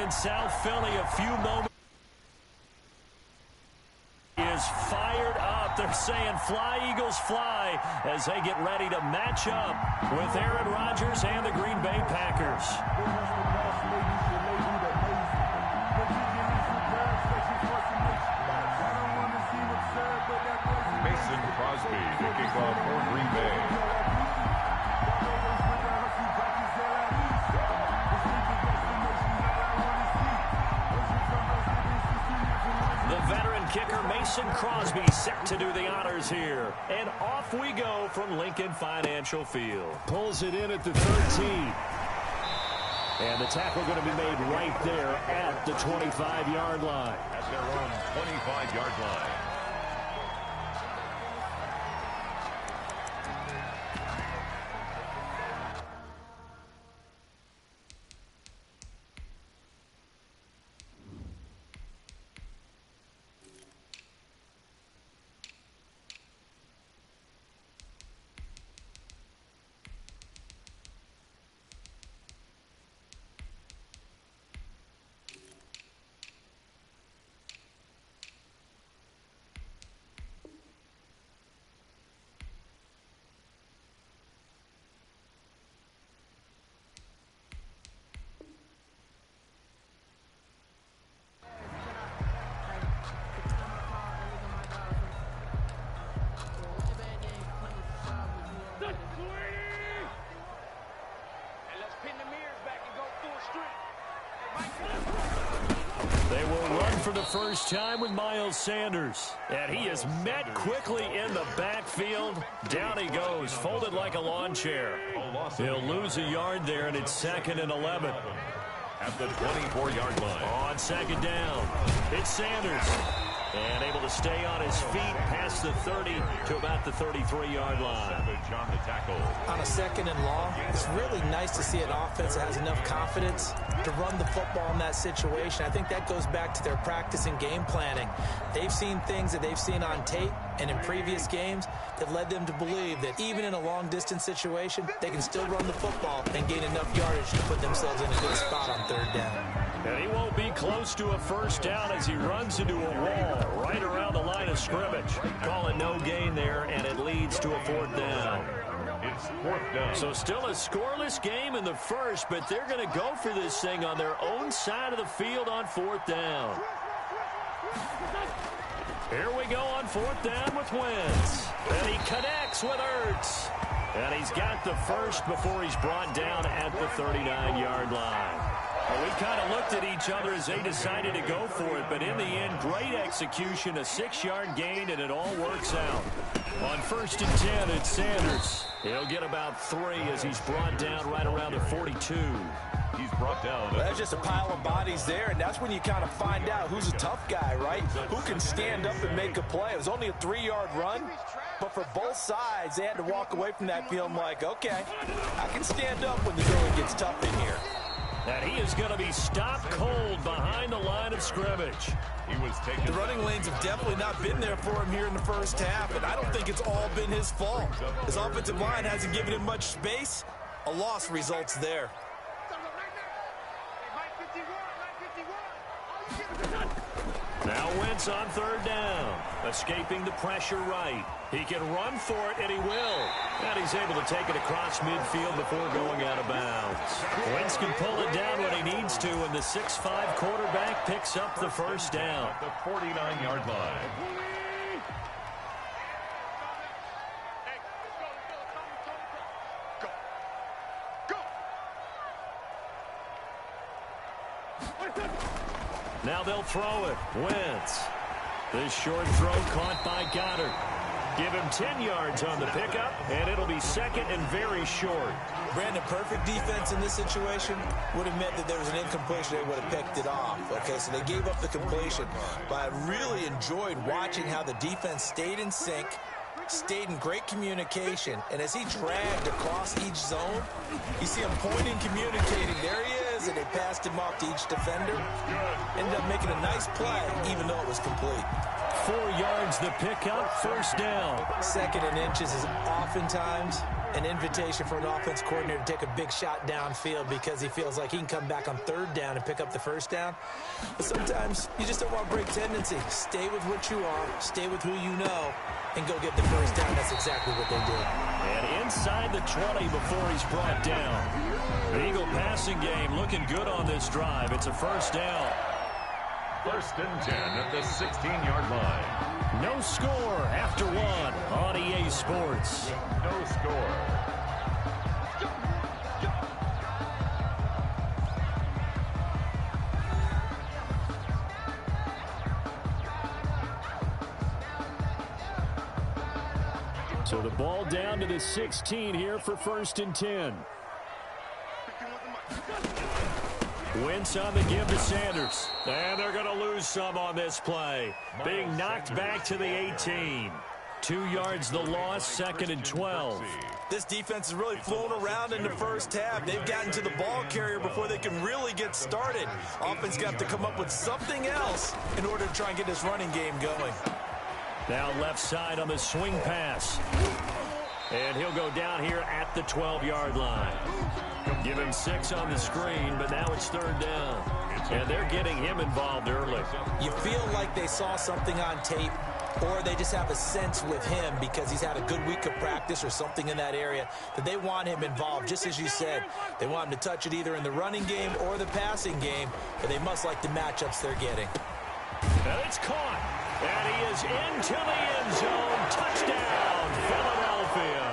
in South Philly a few moments. Is fired up. They're saying fly, Eagles, fly as they get ready to match up with Aaron Rodgers and the Green Bay Packers. Mason Crosby to kick off for Green Bay. The veteran kicker Mason Crosby set to do the honors here. And off we go from Lincoln Financial Field. Pulls it in at the 13. And the tackle going to be made right there at the 25-yard line. At their own 25-yard line. They will run for the first time with Miles Sanders. And he is met quickly in the backfield. Down he goes, folded like a lawn chair. He'll lose a yard there, and it's 2nd and 11. At the 24-yard line. On second down, it's Sanders. And able to stay on his feet past the 30 to about the 33-yard line. Savage on the tackle. On a 2nd and long, it's really nice to see an offense that has enough confidence to run the football in that situation. I think that goes back to their practice and game planning. They've seen things that they've seen on tape and in previous games that led them to believe that even in a long-distance situation, they can still run the football and gain enough yardage to put themselves in a good spot on 3rd down. And he won't be close to a first down as he runs into a wall right around the line of scrimmage. Call it no gain there, and it leads to a 4th down. It's 4th down. So still a scoreless game in the first, but they're going to go for this thing on their own side of the field on 4th down. Here we go on 4th down with Wentz. And he connects with Ertz. And he's got the first before he's brought down at the 39-yard line. Well, we kind of looked at each other as they decided to go for it, but in the end, great execution, a 6-yard gain, and it all works out. On 1st and 10, it's Sanders. He'll get about 3 as he's brought down right around the 42. He's brought down. Well, that's just a pile of bodies there, and that's when you kind of find out who's a tough guy, right? Who can stand up and make a play. It was only a 3-yard run, but for both sides, they had to walk away from that feeling like, okay, I can stand up when the going gets tough in here. And he is going to be stopped cold behind the line of scrimmage. He was taken. The running lanes have definitely not been there for him here in the first half, and I don't think it's all been his fault. His offensive line hasn't given him much space. A loss results there. Now Wentz on 3rd down. Escaping the pressure right. He can run for it, and he will. And he's able to take it across midfield before going out of bounds. Wentz can pull it down when he needs to, and the 6'5" quarterback picks up the first down. At the 49-yard line. Now they'll throw it. Wentz. This short throw caught by Goddard. Give him 10 yards on the pickup, and it'll be 2nd and very short. Brandon, perfect defense in this situation would have meant that there was an incompletion. They would have picked it off. Okay, so they gave up the completion. But I really enjoyed watching how the defense stayed in sync, stayed in great communication, and as he dragged across each zone, you see him pointing, communicating. There he is, and they passed him off to each defender. Ended up making a nice play, even though it was complete. 4 yards the pickup, first down. Second and inches is oftentimes an invitation for an offense coordinator to take a big shot downfield because he feels like he can come back on third down and pick up the first down. But sometimes you just don't want to break tendency. Stay with what you are, stay with who you know, and go get the first down. That's exactly what they did. And inside the 20 before he's brought down. The Eagle passing game looking good on this drive. It's a first down. First and 10 at the 16-yard line. No score after one on EA Sports. No score. So the ball down to the 16 here for first and 10. Wentz on the give to Sanders. And they're going to lose some on this play. Being knocked back to the 18. 2 yards the loss, second and 12. This defense is really flown around in the first half. They've gotten to the ball carrier before they can really get started. Offense got to come up with something else in order to try and get this running game going. Now left side on the swing pass. And he'll go down here at the 12-yard line. Give him 6 on the screen, but now it's third down. And they're getting him involved early. You feel like they saw something on tape, or they just have a sense with him because he's had a good week of practice or something in that area that they want him involved. Just as you said, they want him to touch it either in the running game or the passing game, but they must like the matchups they're getting. And it's caught. And he is into the end zone. Touchdown, Philadelphia.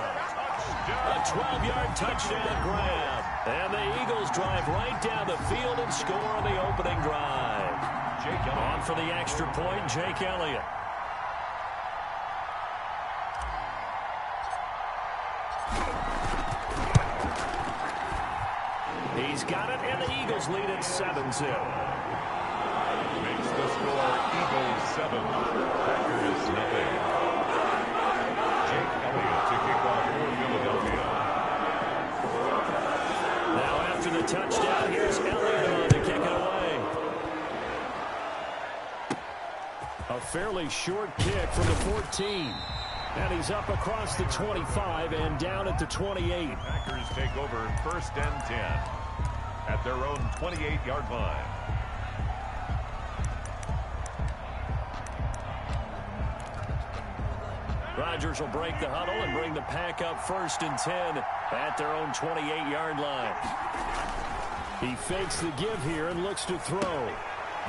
A 12-yard touchdown grab. And the Eagles drive right down the field and score on the opening drive. On for the extra point, Jake Elliott. He's got it, and the Eagles lead at 7-0. Makes the score Eagles 7, Packers nothing. Jake Elliott to kick off for Philadelphia. Now after the touchdown, here's Elliott to kick it away. A fairly short kick from the 14. And he's up across the 25 and down at the 28. Packers take over first and 10 at their own 28-yard line. Rodgers will break the huddle and bring the pack up first and 10 at their own 28-yard line. He fakes the give here and looks to throw.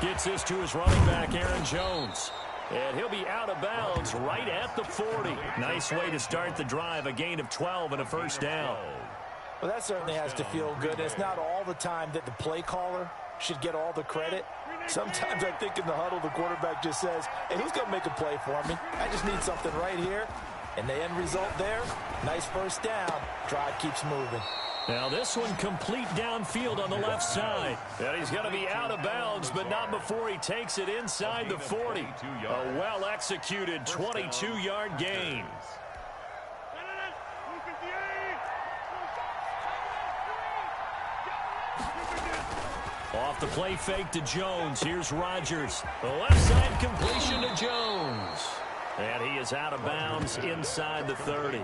Gets this to his running back, Aaron Jones. And he'll be out of bounds right at the 40. Nice way to start the drive, a gain of 12 and a first down. Well, that certainly has to feel good. It's not all the time that the play caller should get all the credit. Sometimes I think in the huddle, the quarterback just says, hey, who's going to make a play for me? I just need something right here. And the end result there, nice first down. Drive keeps moving. Now this one complete downfield on the left side. And he's going to be out of bounds, but not before he takes it inside the 40. A well-executed 22-yard gain. Off the play fake to Jones. Here's Rodgers. The left side completion to Jones. And he is out of bounds inside the 30.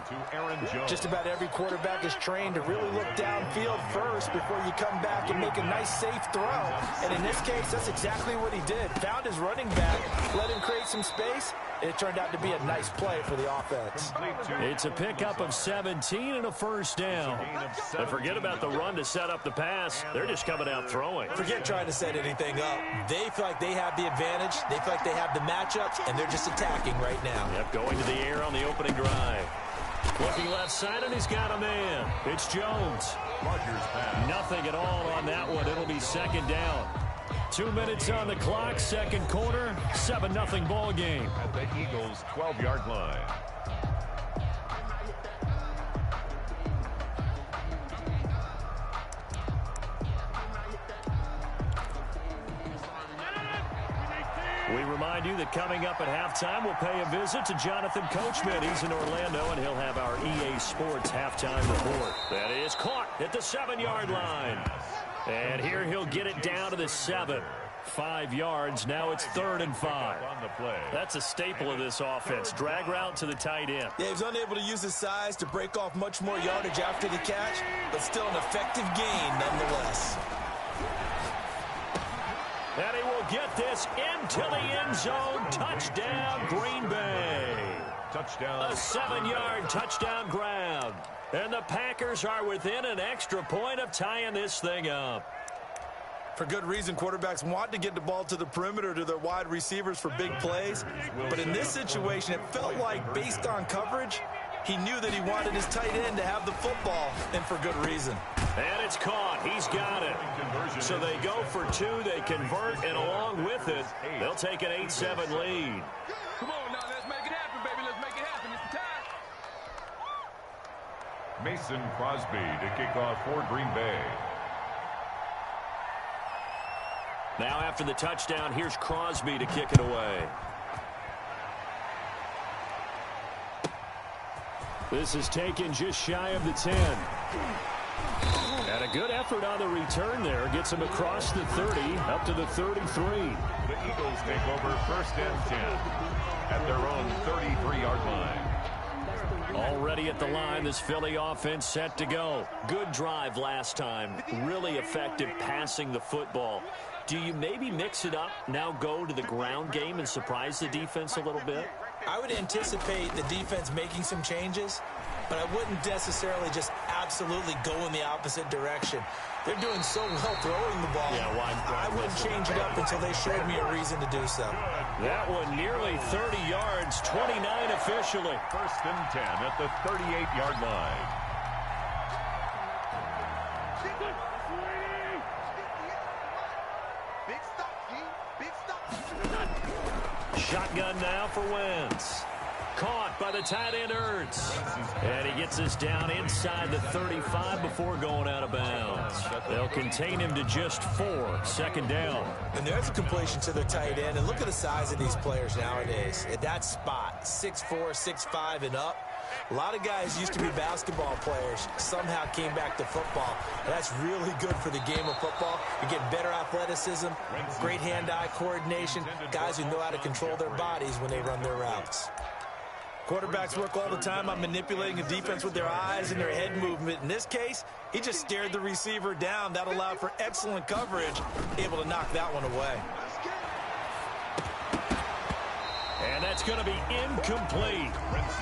Just about every quarterback is trained to really look downfield first before you come back and make a nice, safe throw. And in this case, that's exactly what he did. Found his running back, let him create some space, and it turned out to be a nice play for the offense. It's a pickup of 17 and a first down. But forget about the run to set up the pass. They're just coming out throwing. Forget trying to set anything up. They feel like they have the advantage. They feel like they have the matchups, and they're just attacking right now. Yep, going to the air on the opening drive. Looking left side, and he's got a man. It's Jones. Nothing at all on that one. It'll be second down. 2 minutes on the clock, second quarter, 7-0 ball game. At the Eagles' 12-yard line. We remind you that coming up at halftime, we'll pay a visit to Jonathan Coachman. He's in Orlando, and he'll have our EA Sports halftime report. That is caught at the 7-yard line. And here he'll get it down to the 7. 5 yards. Now it's 3rd and 5. On the play. That's a staple of this offense. Drag route to the tight end. Yeah, he was unable to use his size to break off much more yardage after the catch, but still an effective gain nonetheless. And he will get this into the end zone. Touchdown, Green Bay. Touchdown. A 7-yard touchdown grab. And the Packers are within an extra point of tying this thing up. For good reason, quarterbacks want to get the ball to the perimeter to their wide receivers for big plays. But in this situation, it felt like, based on coverage, he knew that he wanted his tight end to have the football, and for good reason. And it's caught. He's got it. So they go for 2. They convert, and along with it, they'll take an 8-7 lead. Come on now, let's make it happen, baby. Let's make it happen. It's time. Mason Crosby to kick off for Green Bay. Now after the touchdown, here's Crosby to kick it away. This is taken just shy of the 10. And a good effort on the return there. Gets him across the 30, up to the 33. The Eagles take over 1st and 10 at their own 33-yard line. Already at the line, this Philly offense set to go. Good drive last time. Really effective passing the football. Do you maybe mix it up, now go to the ground game and surprise the defense a little bit? I would anticipate the defense making some changes, but I wouldn't necessarily just absolutely go in the opposite direction. They're doing so well throwing the ball. Yeah, I wouldn't change it up until they showed me a reason to do so. That one nearly 30 yards, 29 officially. 1st and 10 at the 38-yard line. Shotgun now for Wentz. Caught by the tight end Ertz. And he gets us down inside the 35 before going out of bounds. They'll contain him to just 4. 2nd down. And there's a completion to the tight end. And look at the size of these players nowadays. At that spot, 6'4", 6'5", and up. A lot of guys used to be basketball players, somehow came back to football. And that's really good for the game of football. You get better athleticism, great hand-eye coordination, guys who know how to control their bodies when they run their routes. Quarterbacks work all the time on manipulating a defense with their eyes and their head movement. In this case, he just stared the receiver down. That allowed for excellent coverage, able to knock that one away. And that's going to be incomplete.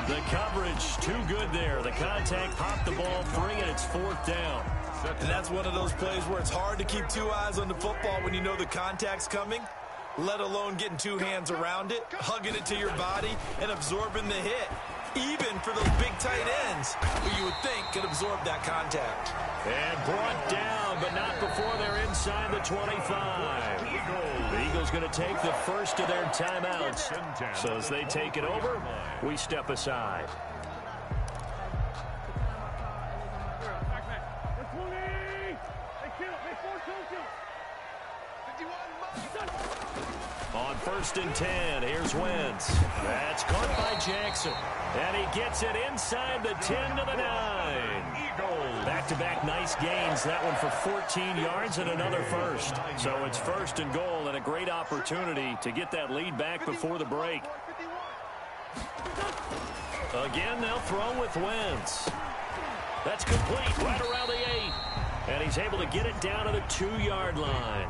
The coverage too good there. The contact popped the ball free, and it's 4th down. And that's one of those plays where it's hard to keep 2 eyes on the football when you know the contact's coming, let alone getting 2 hands around it, hugging it to your body, and absorbing the hit. Even for those big tight ends, who you would think could absorb that contact. And brought down, but not before they're inside the 25. The Eagles going to take the first of their timeouts. So as they take it over, we step aside. On 1st and 10, here's Wentz. That's caught by Jackson. And he gets it inside the 10 to the 9. Back-to-back nice gains. That one for 14 yards and another first. So it's 1st and goal and a great opportunity to get that lead back before the break. Again, they'll throw with Wentz. That's complete right around the 8. And he's able to get it down to the 2-yard line.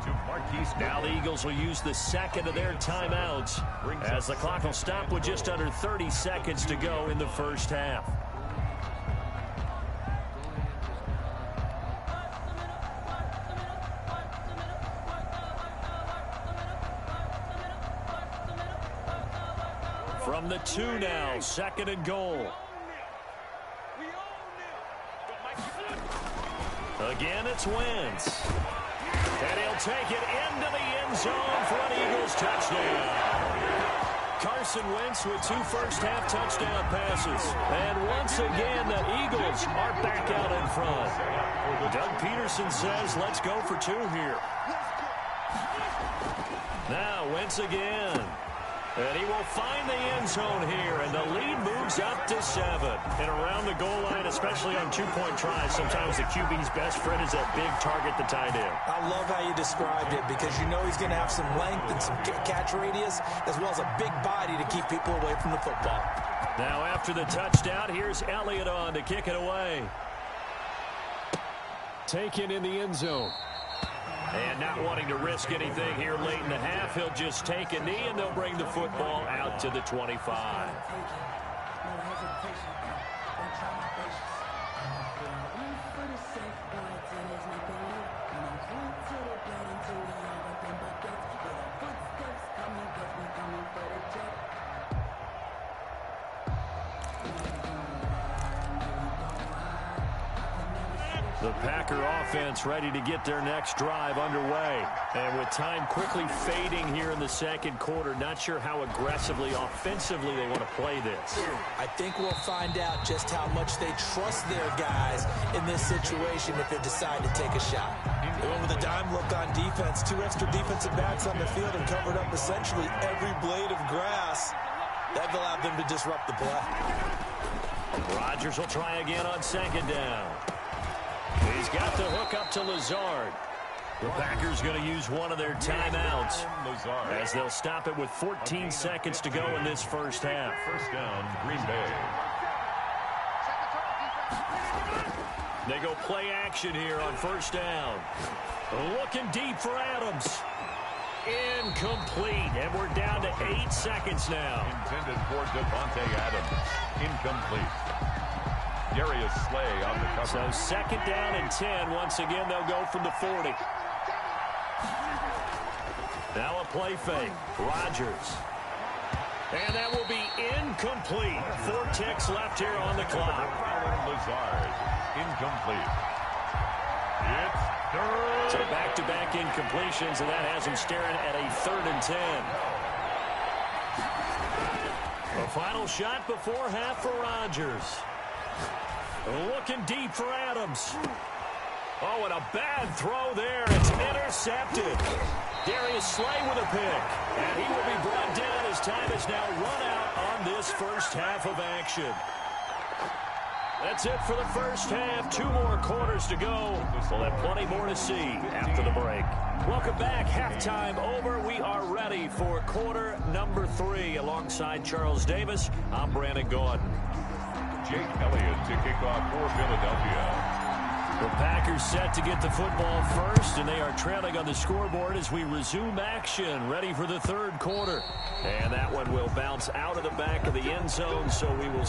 Now the Eagles will use the 2nd of their timeouts as the clock will stop with just under 30 seconds to go in the first half. From the 2 now, 2nd and goal. Again, it's Wentz. And he'll take it into the end zone for an Eagles touchdown. Carson Wentz with 2 first-half touchdown passes. And once again, the Eagles are back out in front. Doug Peterson says, let's go for 2 here. Now, Wentz again. And he will find the end zone here, and the lead moves up to 7. And around the goal line, especially on two-point tries, sometimes the QB's best friend is that big target, the tight end. I love how you described it because you know he's going to have some length and some catch radius as well as a big body to keep people away from the football. Now after the touchdown, here's Elliott on to kick it away. Taken in the end zone. And not wanting to risk anything here late in the half, he'll just take a knee, and they'll bring the football out to the 25. The Packer offense ready to get their next drive underway. And with time quickly fading here in the second quarter, not sure how aggressively, offensively they want to play this. I think we'll find out just how much they trust their guys in this situation if they decide to take a shot. They went with a dime look on defense, 2 extra defensive backs on the field and covered up essentially every blade of grass. That allowed them to disrupt the play. Rodgers will try again on second down. He's got the hook up to Lazard. The Packers going to use one of their timeouts as they'll stop it with 14 seconds to go in this first half. First down, Green Bay. They go play action here on first down. Looking deep for Adams. Incomplete, and we're down to 8 seconds now. Intended for Devontae Adams. Incomplete. Darius Slay on the cover. So second down and 10. Once again, they'll go from the 40. Now a play fake. Rodgers. And that will be incomplete. 4 ticks left here on the clock. Lazard. Incomplete. It's third. So back-to-back incompletions, and that has him staring at a 3rd and 10. A final shot before half for Rodgers. Looking deep for Adams. Oh, and a bad throw there. It's intercepted. Darius Slay with a pick. And he will be brought down as time is now run out on this first half of action. That's it for the first half. 2 more quarters to go. We'll have plenty more to see after the break. Welcome back. Halftime over. We are ready for quarter number 3. Alongside Charles Davis, I'm Brandon Gordon. Jake Elliott to kick off for Philadelphia. The Packers set to get the football first, and they are trailing on the scoreboard as we resume action, ready for the third quarter. And that one will bounce out of the back of the end zone, so we will...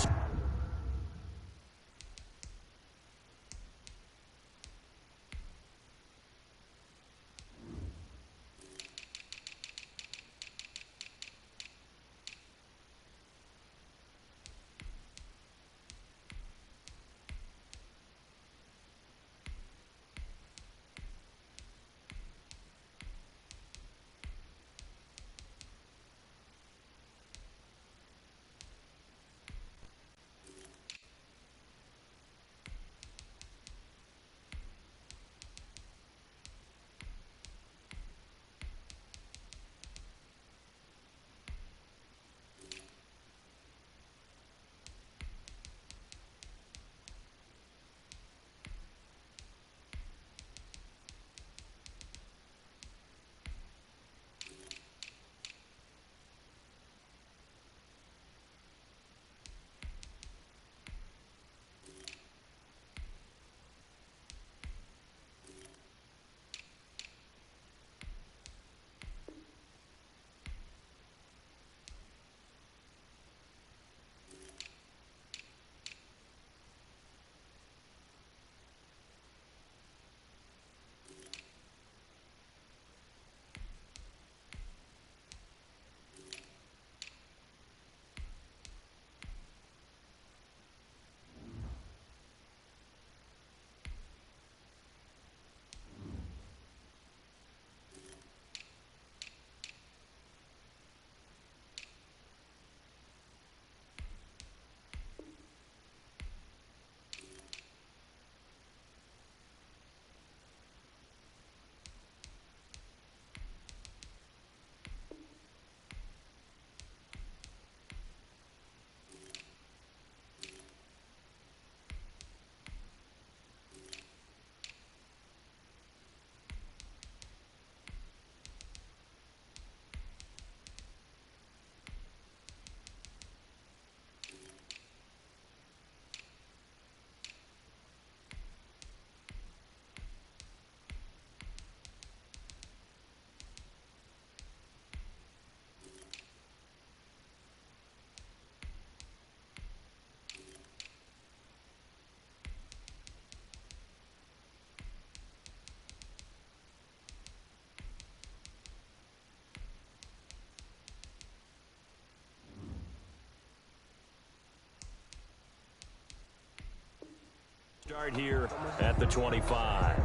Start here at the 25.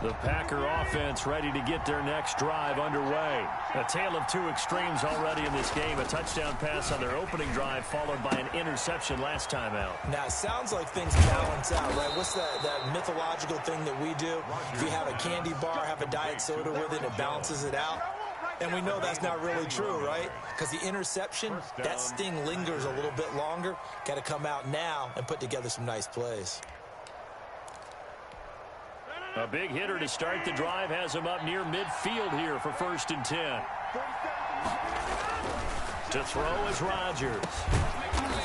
The Packer offense ready to get their next drive underway. A tale of two extremes already in this game. A touchdown pass on their opening drive followed by an interception last time out. Now, it sounds like things balance out, right? What's that mythological thing that we do? If you have a candy bar, have a diet soda with it, it balances it out. And we know that's not really true, right? Because the interception, that sting lingers a little bit longer. Got to come out now and put together some nice plays. A big hitter to start the drive has him up near midfield here for 1st and 10. To throw is Rodgers.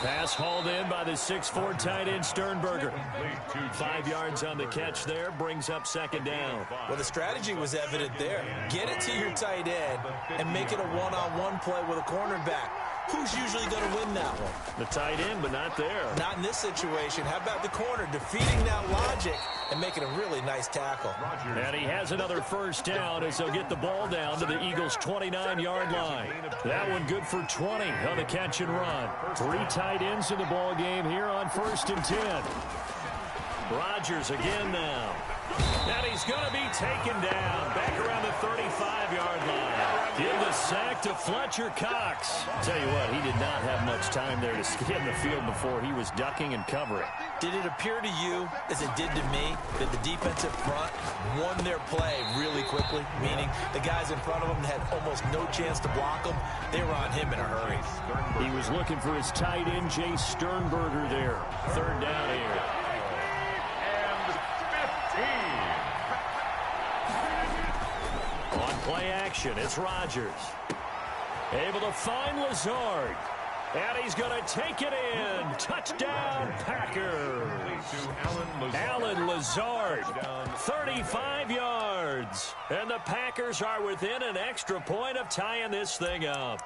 Pass hauled in by the 6'4" tight end Sternberger. 5 yards on the catch there, brings up 2nd down. Well, the strategy was evident there. Get it to your tight end and make it a one-on-one play with a cornerback. Who's usually going to win that one? The tight end, but not there. Not in this situation. How about the corner defeating that logic and making a really nice tackle? And he has another 1st down as they'll get the ball down to the Eagles' 29-yard line. That one good for 20 on the catch and run. 3 tight ends in the ball game here on 1st and 10. Rodgers again now. And he's going to be taken down back around the 35-yard line. Give the sack to Fletcher Cox. Tell you what, he did not have much time there to get in the field before he was ducking and covering. Did it appear to you, as it did to me, that the defensive front won their play really quickly? Meaning the guys in front of them had almost no chance to block them. They were on him in a hurry. He was looking for his tight end, Jay Sternberger there. 3rd down here. On play action, it's Rodgers. Able to find Lazard. And he's going to take it in. Touchdown, Packers. Alan Lazard, 35 yards. And the Packers are within an extra point of tying this thing up.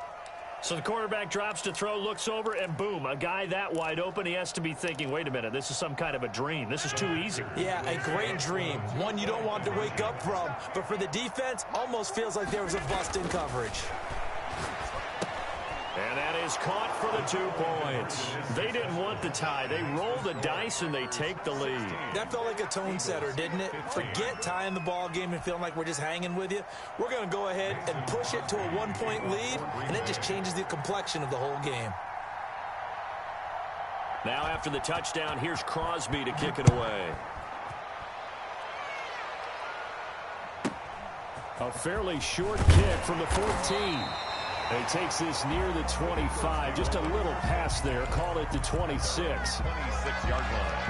So the quarterback drops to throw, looks over, and boom, a guy that wide open, he has to be thinking, wait a minute, this is some kind of a dream. This is too easy. Yeah, a great dream. One you don't want to wake up from. But for the defense, almost feels like there was a bust in coverage. And that is caught for the 2 points. They didn't want the tie. They roll the dice and they take the lead. That felt like a tone setter, didn't it? Forget tying the ball game and feeling like we're just hanging with you. We're going to go ahead and push it to a 1-point lead, and it just changes the complexion of the whole game. Now after the touchdown, here's Crosby to kick it away. A fairly short kick from the 14. He takes this near the 25. Just a little pass there. Call it the 26. 26-yard line.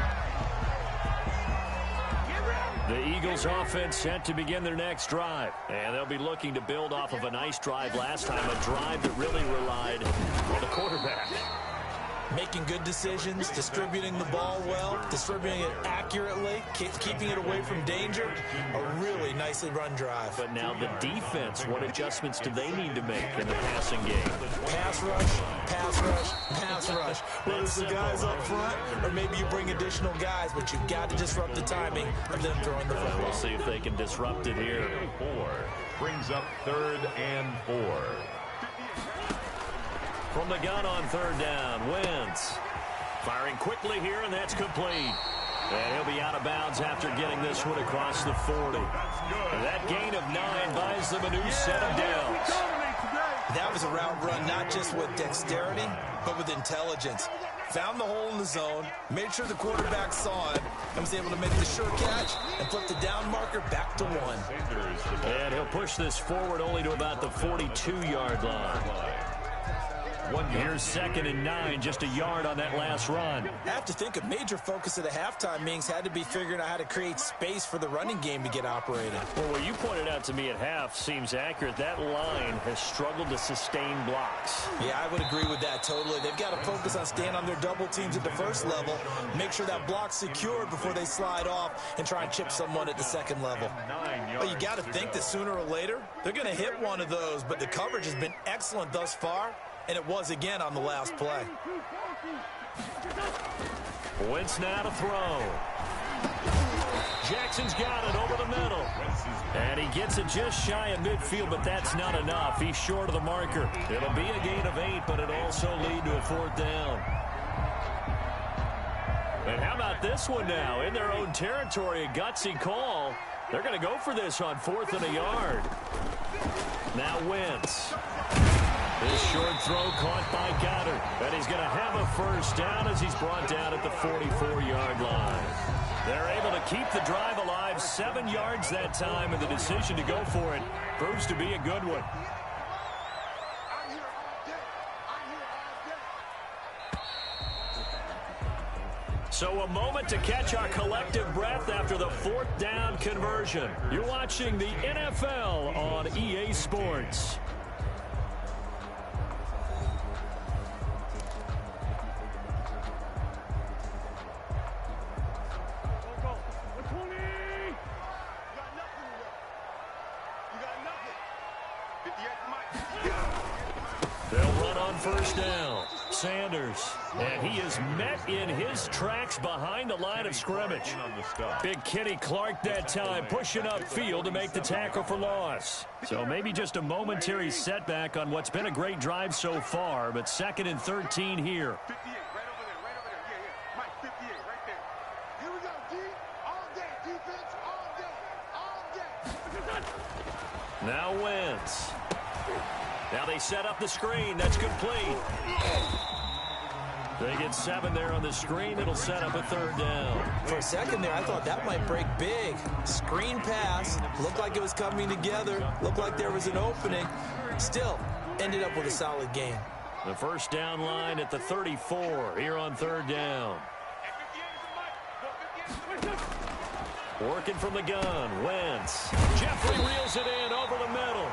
The Eagles offense set to begin their next drive. And they'll be looking to build off of a nice drive last time. A drive that really relied on the quarterback. Making good decisions, distributing the ball well, distributing it accurately, keeping it away from danger. A really nicely run drive. But now the defense, what adjustments do they need to make in the passing game? Pass rush, pass rush, pass rush. Whether it's the guys up front or maybe you bring additional guys, but you've got to disrupt the timing of them throwing the football. We'll see if they can disrupt it here. 4 brings up 3rd and 4. From the gun on 3rd down, Wentz firing quickly here, and that's complete. And he'll be out of bounds after getting this one across the 40. And that gain of 9 buys them a new set of downs. That was a route run not just with dexterity, but with intelligence. Found the hole in the zone, made sure the quarterback saw it, and was able to make the sure catch and flip the down marker back to 1. And he'll push this forward only to about the 42-yard line. Here's 2nd and 9, just a yard on that last run. I have to think a major focus of the halftime meetings had to be figuring out how to create space for the running game to get operated. Well, what you pointed out to me at half seems accurate. That line has struggled to sustain blocks. Yeah, I would agree with that totally. They've got to focus on staying on their double teams at the first level, make sure that block's secured before they slide off and try and chip someone at the second level. But you got to think that sooner or later, they're going to hit one of those, but the coverage has been excellent thus far. And it was again on the last play. Wentz now to throw. Jackson's got it over the middle. And he gets it just shy of midfield, but that's not enough. He's short of the marker. It'll be a gain of 8, but it'll also lead to a 4th down. And how about this one now? In their own territory, a gutsy call. They're going to go for this on 4th and a yard. Now Wentz. This short throw caught by Goddard. And he's going to have a 1st down as he's brought down at the 44-yard line. They're able to keep the drive alive, 7 yards that time, and the decision to go for it proves to be a good one. So a moment to catch our collective breath after the 4th down conversion. You're watching the NFL on EA Sports. They'll run on 1st down. Sanders, and he is met in his tracks behind the line of scrimmage. Big Kenny Clark that time, pushing upfield to make the tackle for loss. So maybe just a momentary setback on what's been a great drive so far, but 2nd and 13 here. 58, right over there, right over there. Yeah, yeah. Mike, 58, right there. Here we go, D. All day, defense, all day, all day. Now Wentz. Now they set up the screen. That's complete. They get 7 there on the screen. It'll set up a 3rd down. For a second there, I thought that might break big. Screen pass. Looked like it was coming together. Looked like there was an opening. Still, ended up with a solid game. The 1st down line at the 34 here on 3rd down. Working from the gun, Wentz. Jeffrey reels it in over the middle.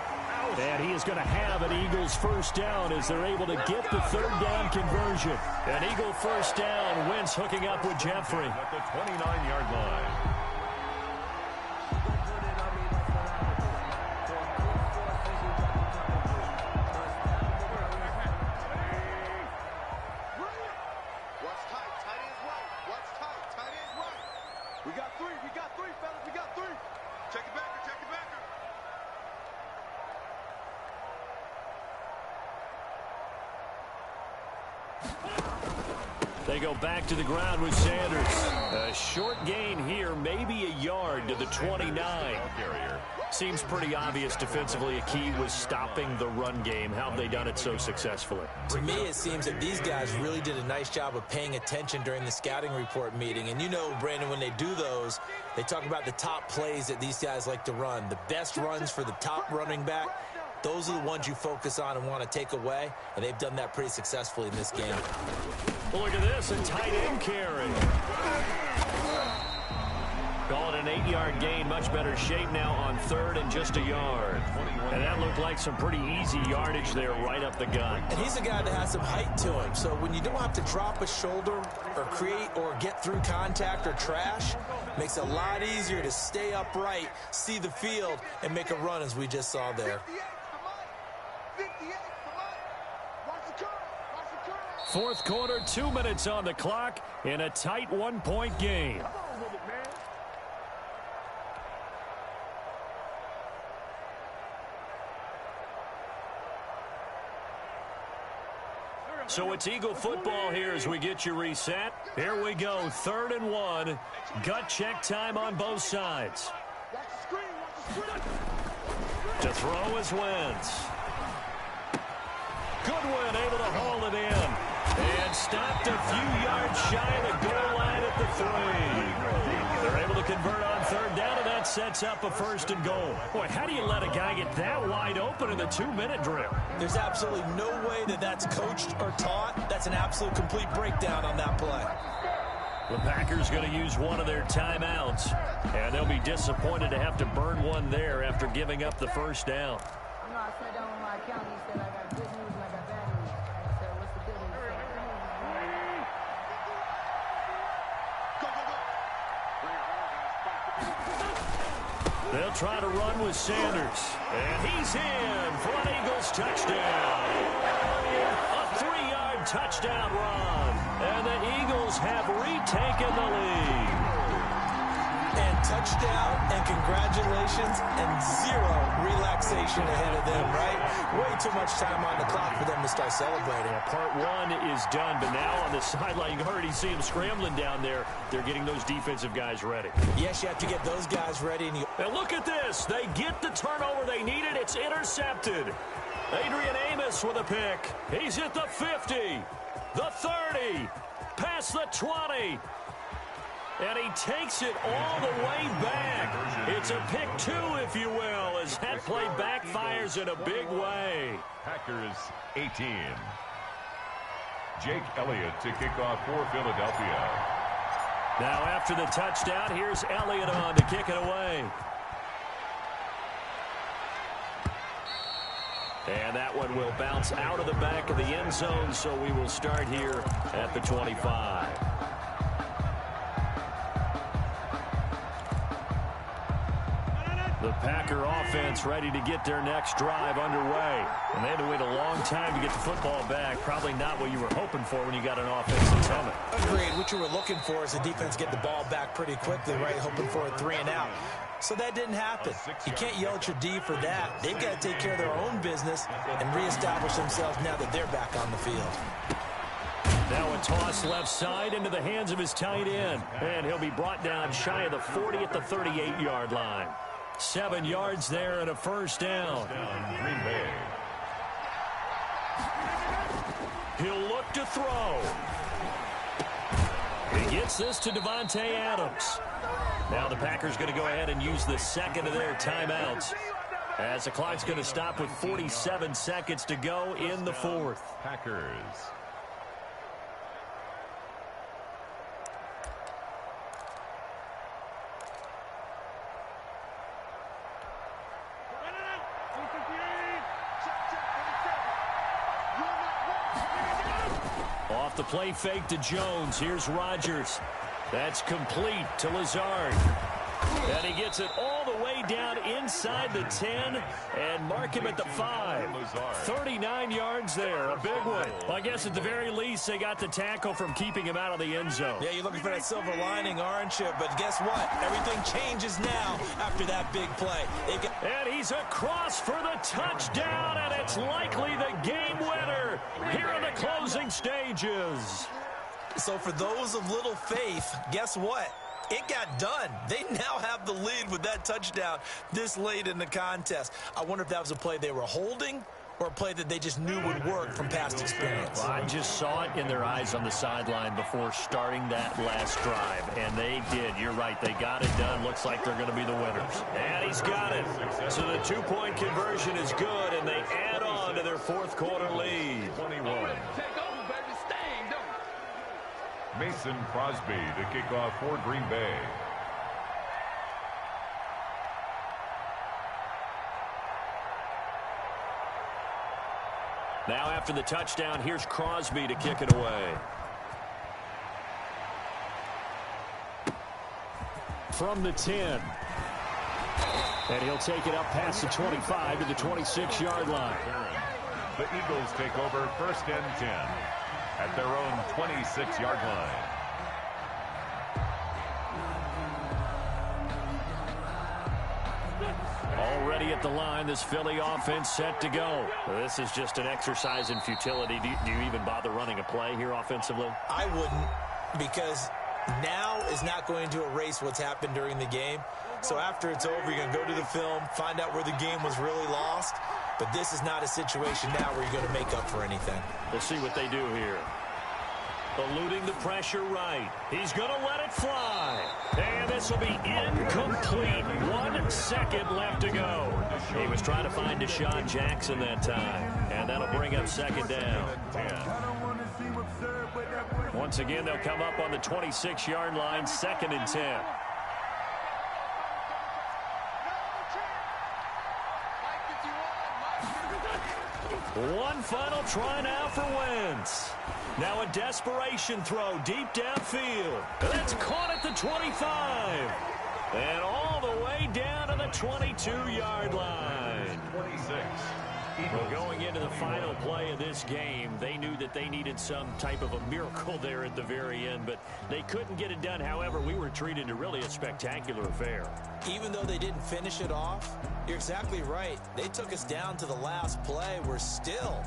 And he is going to have an Eagles 1st down as they're able to get the 3rd down conversion. An Eagle 1st down, Wentz hooking up with Jeffrey. At the 29-yard line. Watch tight, tight ends right. Watch tight, tight ends right. We got 3, fellas, we got 3. Check it backer, check it backer. They go back to the ground with Sanders. A short gain here, maybe a yard to the 29. Seems pretty obvious defensively. A key was stopping the run game. How have they done it so successfully? To me, it seems that these guys really did a nice job of paying attention during the scouting report meeting. And you know, Brandon, when they do those, they talk about the top plays that these guys like to run. The best runs for the top running back. Those are the ones you focus on and want to take away, and they've done that pretty successfully in this game. Well, look at this, a tight end carry. Call it an 8-yard gain, much better shape now on 3rd and just a yard. And that looked like some pretty easy yardage there right up the gut. And he's a guy that has some height to him, so when you don't have to drop a shoulder or create or get through contact or trash, makes it a lot easier to stay upright, see the field, and make a run as we just saw there. 4th quarter, 2 minutes on the clock in a tight 1-point game. So it's Eagle football here as we get you reset. Here we go, 3rd and 1. Gut check time on both sides. To throw is Wentz. Goodwin able to haul it in. And stopped a few yards shy of the goal line at the 3. They're able to convert on 3rd down, and that sets up a 1st and goal. Boy, how do you let a guy get that wide open in the 2-minute drill? There's absolutely no way that that's coached or taught. That's an absolute complete breakdown on that play. The Packers going to use one of their timeouts, and they'll be disappointed to have to burn one there after giving up the 1st down. You know, I sat down with my accountant. He said, I got good news and I got bad news. I said, what's the good news? They'll try to run with Sanders. And he's in for an Eagles touchdown. A 3-yard touchdown run. And the Eagles have retaken the lead. And touchdown and congratulations and zero relaxation ahead of them, right? Way too much time on the clock for them to start celebrating. Yeah, part one is done, but now on the sideline, you can already see them scrambling down there. They're getting those defensive guys ready. Yes, you have to get those guys ready. And look at this. They get the turnover they needed. It's intercepted. Adrian Amos with a pick. He's at the 50, the 30, past the 20. And he takes it all the way back. It's a pick two, if you will, as that play backfires in a big way. Packers 18. Jake Elliott to kick off for Philadelphia. Now after the touchdown, here's Elliott on to kick it away. And that one will bounce out of the back of the end zone, so we will start here at the 25. The Packer offense ready to get their next drive underway. And they had to wait a long time to get the football back. Probably not what you were hoping for when you got an offense that's coming. Agreed. What you were looking for is the defense get the ball back pretty quickly, right? Hoping for a 3-and-out. So that didn't happen. You can't yell at your D for that. They've got to take care of their own business and reestablish themselves now that they're back on the field. Now a toss left side into the hands of his tight end. And he'll be brought down shy of the 40 at the 38-yard line. 7 yards there and a first down. Green Bay. He'll look to throw. He gets this to Devontae Adams. Now the Packers going to go ahead and use the second of their timeouts, as the clock's going to stop with 47 seconds to go in the fourth. Packers. Off the play fake to Jones. Here's Rodgers. That's complete to Lazard. And he gets it all the way down inside the 10 and mark him at the 5. 39 yards there. A big one. Well, I guess at the very least they got the tackle from keeping him out of the end zone. Yeah, you're looking for that silver lining, aren't you? But guess what? Everything changes now after that big play. And he's across for the touchdown, and it's likely the game winner here in the closing stages. So for those of little faith, guess what? It got done. They now have the lead with that touchdown this late in the contest. I wonder if that was a play they were holding or a play that they just knew would work from past experience. Well, I just saw it in their eyes on the sideline before starting that last drive, and they did. You're right. They got it done. Looks like they're going to be the winners. And he's got it. So the two-point conversion is good, and they add on to their fourth quarter lead. 21. Mason Crosby to kick off for Green Bay. Now after the touchdown, here's Crosby to kick it away. From the 10. And he'll take it up past the 25 to the 26-yard line. The Eagles take over first and 10 at their own 26-yard line. Already at the line, this Philly offense set to go. This is just an exercise in futility. Do you even bother running a play here offensively? I wouldn't, because now is not going to erase what's happened during the game. So after it's over, you're going to go to the film, find out where the game was really lost. But this is not a situation now where you're going to make up for anything. We'll see what they do here. Eluding the pressure right. He's going to let it fly. And this will be incomplete. 1 second left to go. He was trying to find Deshaun Jackson that time. And that'll bring up second down. Once again, they'll come up on the 26-yard line, 2nd and 10. One final try now for Wentz. Now a desperation throw deep downfield. That's caught at the 25. And all the way down to the 22-yard line. 26. Well, going into the final play of this game, they knew that they needed some type of a miracle there at the very end, but they couldn't get it done. However, we were treated to really a spectacular affair. Even though they didn't finish it off, you're exactly right. They took us down to the last play. We're still